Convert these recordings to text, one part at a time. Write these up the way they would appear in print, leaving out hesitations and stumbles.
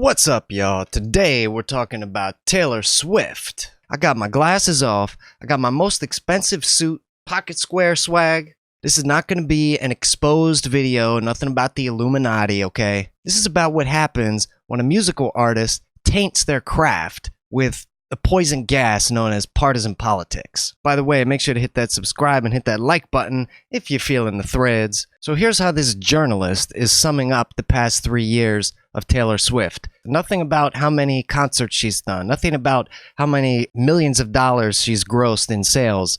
What's up, y'all? Today we're talking about Taylor Swift. I got my glasses off. I got my most expensive suit, pocket square swag. This is not going to be an exposed video, nothing about the Illuminati, okay? This is about what happens when a musical artist taints their craft with a poison gas known as partisan politics. By the way, make sure to hit that subscribe and hit that like button if you're feeling the threads. So here's how this journalist is summing up the past 3 years of Taylor Swift. Nothing about how many concerts she's done. Nothing about how many millions of dollars she's grossed in sales.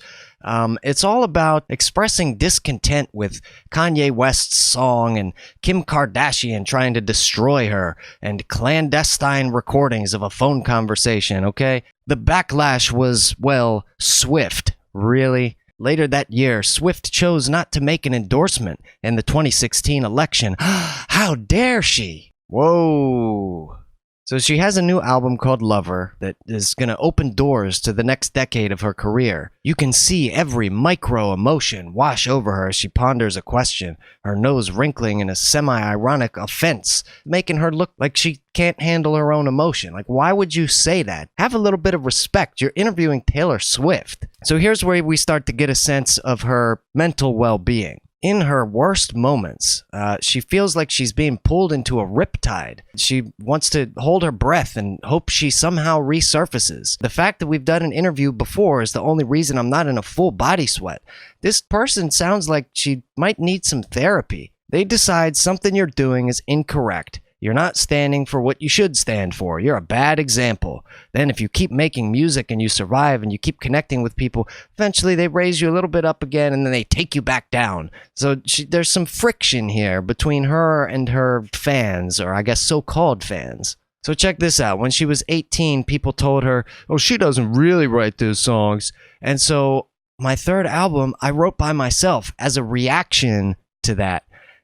It's all about expressing discontent with Kanye West's song and Kim Kardashian trying to destroy her and clandestine recordings of a phone conversation, okay? The backlash was, well, swift. Really? Later that year, Swift chose not to make an endorsement in the 2016 election. How dare she? Whoa. So she has a new album called Lover that is going to open doors to the next decade of her career. You can see every micro emotion wash over her as she ponders a question, her nose wrinkling in a semi-ironic offense, making her look like she can't handle her own emotion. Like, why would you say that? Have a little bit of respect. You're interviewing Taylor Swift. So here's where we start to get a sense of her mental well-being. In her worst moments, she feels like she's being pulled into a riptide. She wants to hold her breath and hope she somehow resurfaces. The fact that we've done an interview before is the only reason I'm not in a full body sweat. This person sounds like she might need some therapy. They decide something you're doing is incorrect. You're not standing for what you should stand for. You're a bad example. Then if you keep making music and you survive and you keep connecting with people, eventually they raise you a little bit up again and then they take you back down. So there's some friction here between her and her fans, or I guess so-called fans. So check this out. When she was 18, people told her, oh, she doesn't really write those songs. And so my third album, I wrote by myself as a reaction to that.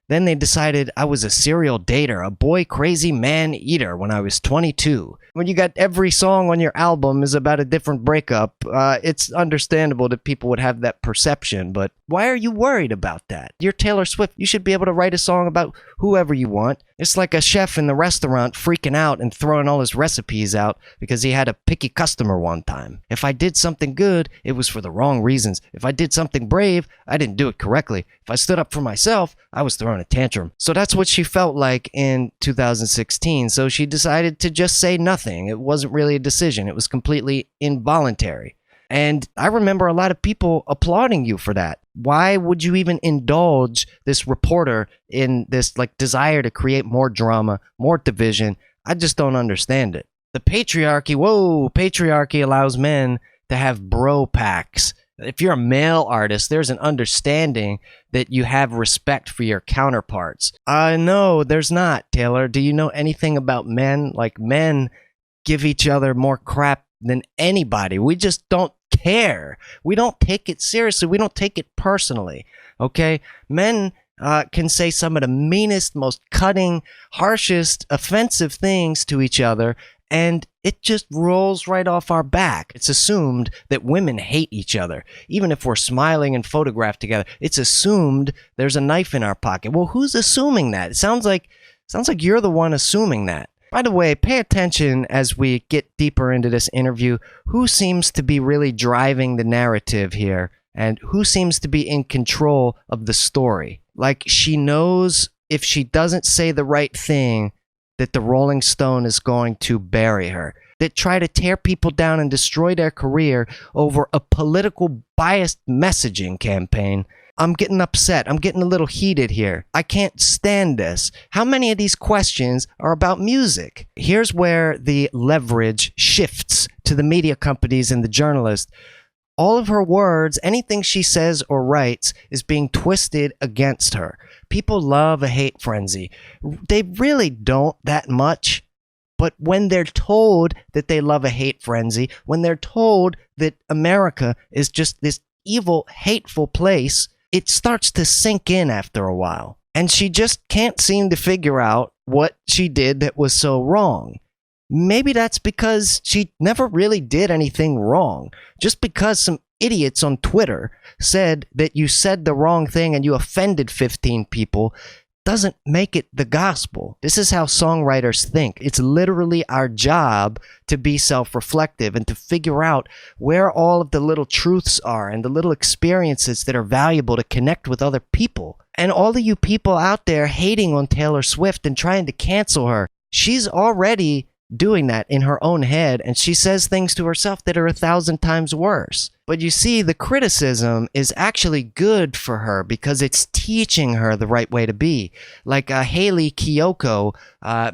Then they decided I was a serial dater, a boy crazy man eater when I was 22. When you got every song on your album is about a different breakup, it's understandable that people would have that perception, but why are you worried about that? You're Taylor Swift. You should be able to write a song about whoever you want. It's like a chef in the restaurant freaking out and throwing all his recipes out because he had a picky customer one time. If I did something good, it was for the wrong reasons. If I did something brave, I didn't do it correctly. If I stood up for myself, I was throwing a tantrum. So that's what she felt like in 2016. So she decided to just say nothing. It wasn't really a decision. It was completely involuntary. And I remember a lot of people applauding you for that. Why would you even indulge this reporter in this desire to create more drama, more division? I just don't understand it. The patriarchy, patriarchy allows men to have bro packs. If you're a male artist, there's an understanding that you have respect for your counterparts. No, there's not, Taylor. Do you know anything about men? Like, men give each other more crap than anybody. We just don't care. We don't take it seriously. We don't take it personally. Okay? Men can say some of the meanest, most cutting, harshest, offensive things to each other, and it just rolls right off our back. It's assumed that women hate each other. Even if we're smiling and photographed together, it's assumed there's a knife in our pocket. Well, who's assuming that? It sounds like you're the one assuming that. By the way, pay attention as we get deeper into this interview. Who seems to be really driving the narrative here? And who seems to be in control of the story? Like, she knows if she doesn't say the right thing, that the Rolling Stone is going to bury her. That try to tear people down and destroy their career over a political biased messaging campaign. I'm getting upset. I'm getting a little heated here. I can't stand this. How many of these questions are about music? Here's where the leverage shifts to the media companies and the journalists. All of her words, anything she says or writes, is being twisted against her. People love a hate frenzy. They really don't that much. But when they're told that they love a hate frenzy, when they're told that America is just this evil, hateful place, it starts to sink in after a while. And she just can't seem to figure out what she did that was so wrong. Maybe that's because she never really did anything wrong. Just because some idiots on Twitter said that you said the wrong thing and you offended 15 people doesn't make it the gospel. This is how songwriters think. It's literally our job to be self-reflective and to figure out where all of the little truths are and the little experiences that are valuable to connect with other people. And all of you people out there hating on Taylor Swift and trying to cancel her, she's already doing that in her own head, and she says things to herself that are 1,000 times worse. But you see, the criticism is actually good for her because it's teaching her the right way to be. Like Haley Kiyoko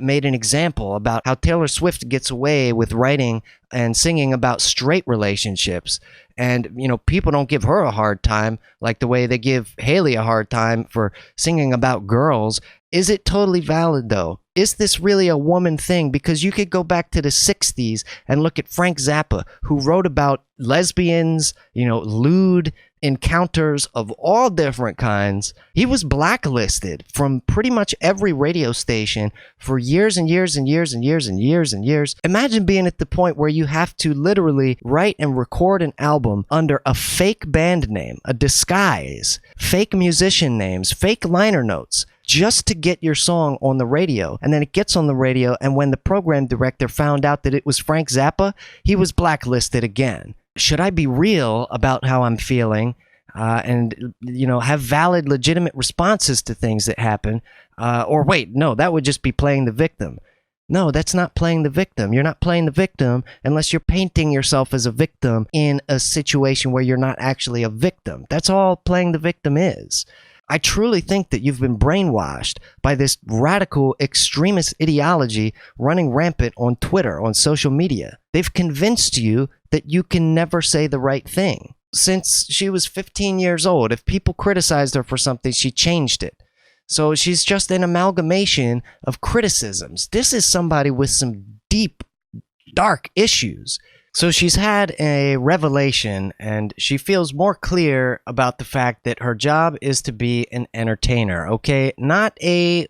made an example about how Taylor Swift gets away with writing and singing about straight relationships. And, you know, people don't give her a hard time like the way they give Haley a hard time for singing about girls. Is it totally valid, though? Is this really a woman thing? Because you could go back to the 60s and look at Frank Zappa, who wrote about lesbians, you know, lewd encounters of all different kinds. He was blacklisted from pretty much every radio station for years and years and years and years and years and years. Imagine being at the point where you have to literally write and record an album under a fake band name, a disguise, fake musician names, fake liner notes, just to get your song on the radio. And then it gets on the radio, and when the program director found out that it was Frank Zappa, he was blacklisted again. Should I be real about how I'm feeling and, you know, have valid, legitimate responses to things that happen? Or wait, no, that would just be playing the victim. No, that's not playing the victim. You're not playing the victim unless you're painting yourself as a victim in a situation where you're not actually a victim. That's all playing the victim is. I truly think that you've been brainwashed by this radical extremist ideology running rampant on Twitter, on social media. They've convinced you that you can never say the right thing. Since she was 15 years old, if people criticized her for something, she changed it. So she's just an amalgamation of criticisms. This is somebody with some deep, dark issues. So she's had a revelation, and she feels more clear about the fact that her job is to be an entertainer, okay? Not a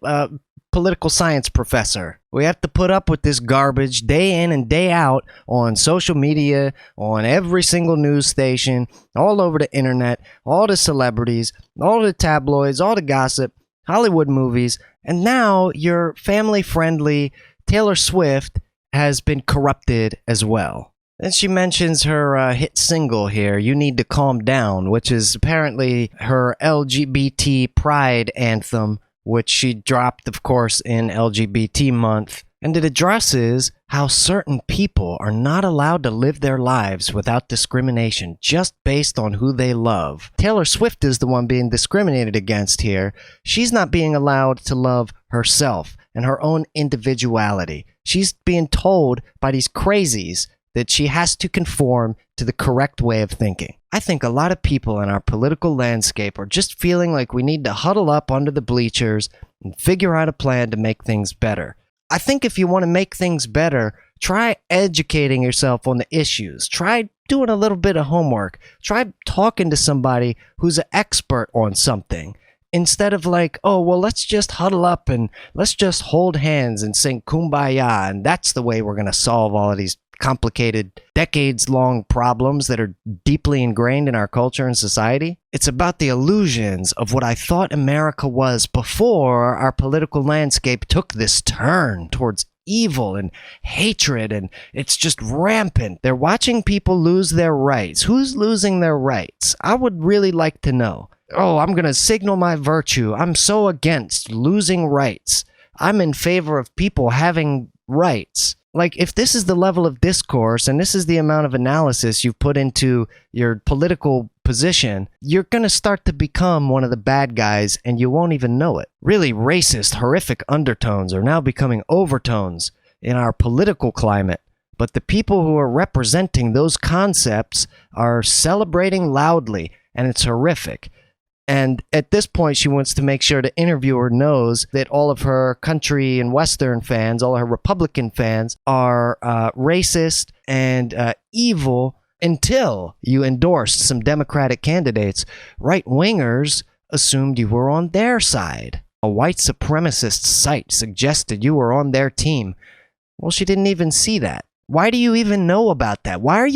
political science professor. We have to put up with this garbage day in and day out on social media, on every single news station, all over the internet, all the celebrities, all the tabloids, all the gossip, Hollywood movies, and now your family-friendly Taylor Swift has been corrupted as well. Then she mentions her hit single here, You Need to Calm Down, which is apparently her LGBT pride anthem, which she dropped, of course, in LGBT month. And it addresses how certain people are not allowed to live their lives without discrimination just based on who they love. Taylor Swift is the one being discriminated against here. She's not being allowed to love herself and her own individuality. She's being told by these crazies that she has to conform to the correct way of thinking. I think a lot of people in our political landscape are just feeling like we need to huddle up under the bleachers and figure out a plan to make things better. I think if you want to make things better, try educating yourself on the issues. Try doing a little bit of homework. Try talking to somebody who's an expert on something. Instead of like, oh, well, let's just huddle up and let's just hold hands and sing Kumbaya, and that's the way we're going to solve all of these complicated, decades-long problems that are deeply ingrained in our culture and society. It's about the illusions of what I thought America was before our political landscape took this turn towards evil and hatred, and it's just rampant. They're watching people lose their rights. Who's losing their rights? I would really like to know. Oh, I'm going to signal my virtue. I'm so against losing rights. I'm in favor of people having rights. Like, if this is the level of discourse and this is the amount of analysis you've put into your political position, you're going to start to become one of the bad guys and you won't even know it. Really racist, horrific undertones are now becoming overtones in our political climate. But the people who are representing those concepts are celebrating loudly, and it's horrific. And at this point, she wants to make sure the interviewer knows that all of her country and Western fans, all her Republican fans, are racist and evil until you endorsed some Democratic candidates. Right-wingers assumed you were on their side. A white supremacist site suggested you were on their team. Well, she didn't even see that. Why do you even know about that? Why are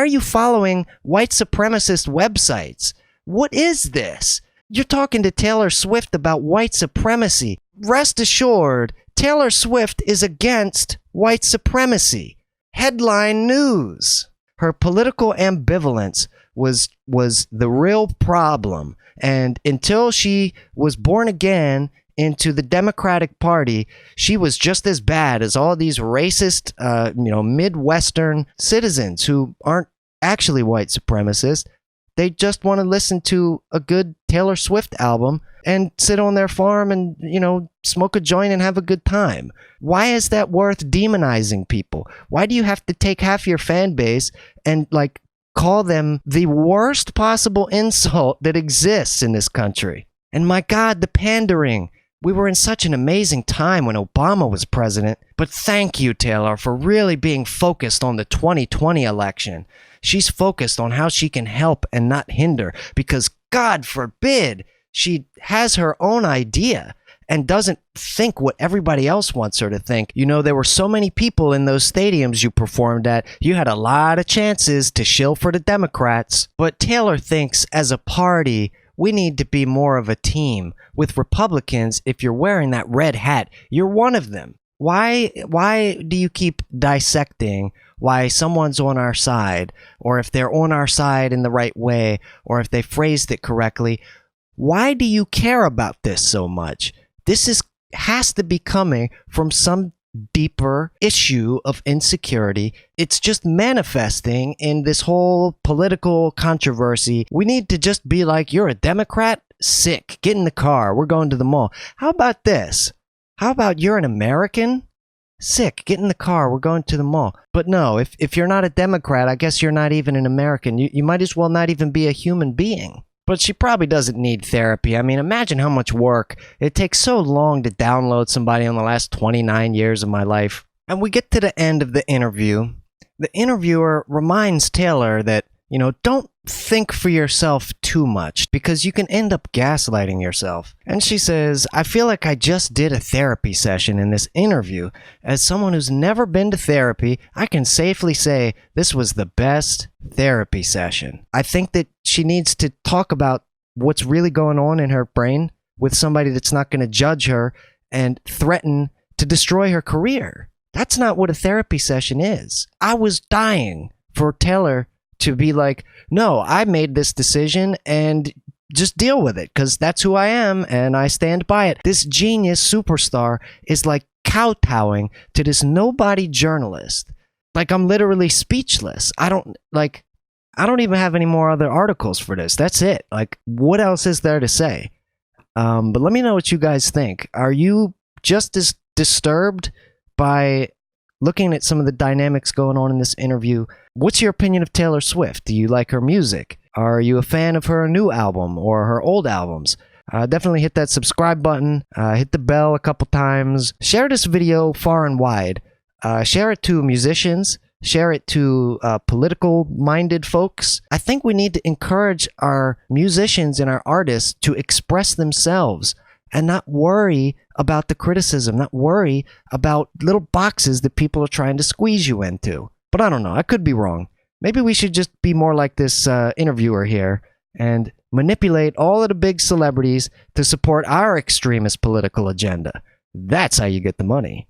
you following white supremacist websites? What is this? You're talking to Taylor Swift about white supremacy. Rest assured, Taylor Swift is against white supremacy. Headline news. Her political ambivalence was the real problem. And until she was born again into the Democratic Party, she was just as bad as all these racist, Midwestern citizens who aren't actually white supremacists. They just want to listen to a good Taylor Swift album and sit on their farm and, smoke a joint and have a good time. Why is that worth demonizing people? Why do you have to take half your fan base and, call them the worst possible insult that exists in this country? And my God, the pandering. We were in such an amazing time when Obama was president, but thank you, Taylor, for really being focused on the 2020 election. She's focused on how she can help and not hinder, because God forbid she has her own idea and doesn't think what everybody else wants her to think. There were so many people in those stadiums you performed at. You had a lot of chances to shill for the Democrats. But Taylor thinks as a party, we need to be more of a team. With Republicans, if you're wearing that red hat, you're one of them. Why do you keep dissecting why someone's on our side, or if they're on our side in the right way, or if they phrased it correctly? Why do you care about this so much? This has to be coming from some deeper issue of insecurity. It's just manifesting in this whole political controversy. We need to just be like, you're a Democrat? Sick. Get in the car. We're going to the mall. How about this? How about you're an American? Sick. Get in the car. We're going to the mall. But no, if you're not a Democrat, I guess you're not even an American. You might as well not even be a human being. But she probably doesn't need therapy. I mean, imagine how much work. It takes so long to download somebody in the last 29 years of my life. And we get to the end of the interview. The interviewer reminds Taylor that, don't think for yourself too much, because you can end up gaslighting yourself. And she says, I feel like I just did a therapy session in this interview. As someone who's never been to therapy, I can safely say this was the best therapy session. I think that she needs to talk about what's really going on in her brain with somebody that's not going to judge her and threaten to destroy her career. That's not what a therapy session is. I was dying for Taylor to be like, no, I made this decision and just deal with it, because that's who I am and I stand by it. This genius superstar is kowtowing to this nobody journalist. I'm literally speechless. I don't even have any more other articles for this. That's it. What else is there to say? But let me know what you guys think. Are you just as disturbed by looking at some of the dynamics going on in this interview? What's your opinion of Taylor Swift? Do you like her music? Are you a fan of her new album or her old albums? Definitely hit that subscribe button. Hit the bell a couple times. Share this video far and wide. Share it to musicians. Share it to political-minded folks. I think we need to encourage our musicians and our artists to express themselves and not worry about the criticism, not worry about little boxes that people are trying to squeeze you into. But I don't know. I could be wrong. Maybe we should just be more like this interviewer here and manipulate all of the big celebrities to support our extremist political agenda. That's how you get the money.